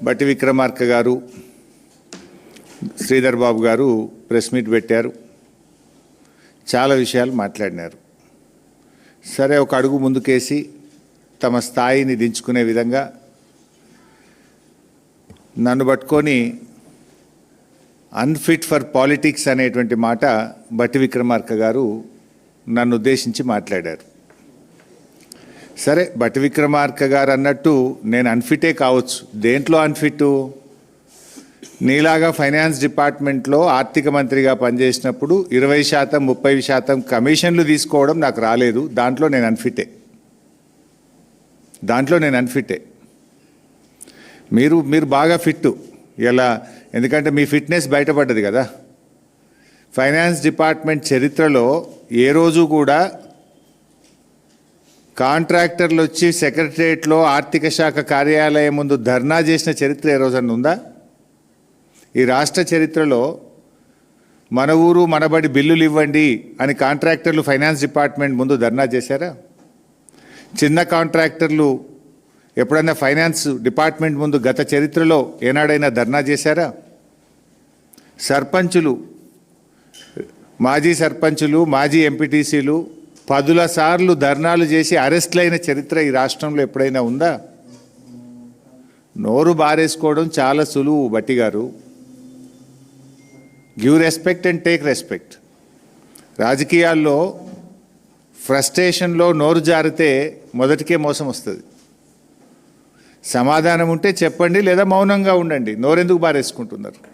బట్టి విక్రమార్క గారు, శ్రీధర్ బాబు గారు ప్రెస్ మీట్ పెట్టారు. చాలా విషయాలు మాట్లాడినారు. సరే, ఒక అడుగు ముందుకేసి తమ స్థాయిని దించుకునే విధంగా నన్ను పట్టుకొని అన్ఫిట్ ఫర్ పాలిటిక్స్ అనేటువంటి మాట బట్టి విక్రమార్క గారు నన్ను ఉద్దేశించి మాట్లాడారు. సరే, బట్టి విక్రమార్క గారు అన్నట్టు నేను అన్ఫిటే కావచ్చు. దేంట్లో అన్ఫిట్? నీలాగా ఫైనాన్స్ డిపార్ట్మెంట్లో ఆర్థిక మంత్రిగా పనిచేసినప్పుడు 20%, 30% కమిషన్లు తీసుకోవడం నాకు రాలేదు. దాంట్లో నేను అన్ఫిటే. మీరు బాగా ఫిట్ ఇలా, ఎందుకంటే మీ ఫిట్నెస్ బయటపడ్డది కదా. ఫైనాన్స్ డిపార్ట్మెంట్ చరిత్రలో ఏ రోజు కూడా కాంట్రాక్టర్లు వచ్చి సెక్రటరియట్లో ఆర్థిక శాఖ కార్యాలయం ముందు ధర్నా చేసిన చరిత్ర ఏ రోజన్నా ఉందా? ఈ రాష్ట్ర చరిత్రలో మన ఊరు మనబడి బిల్లులు ఇవ్వండి అని కాంట్రాక్టర్లు ఫైనాన్స్ డిపార్ట్మెంట్ ముందు ధర్నా చేశారా? చిన్న కాంట్రాక్టర్లు ఎప్పుడైనా ఫైనాన్స్ డిపార్ట్మెంట్ ముందు గత చరిత్రలో ఏనాడైనా ధర్నా చేశారా? సర్పంచులు, మాజీ సర్పంచులు, మాజీ ఎంపీటీసీలు 10 సార్లు ధర్నాలు చేసి అరెస్టులైన చరిత్ర ఈ రాష్ట్రంలో ఎప్పుడైనా ఉందా? నోరు బారేసుకోవడం చాలా సులువు బట్టి గారు. Give respect and take respect. రాజకీయాల్లో ఫ్రస్ట్రేషన్లో నోరు జారితే మొదటికే మోసం వస్తుంది. సమాధానం ఉంటే చెప్పండి, లేదా మౌనంగా ఉండండి. నోరెందుకు బారేసుకుంటున్నారు?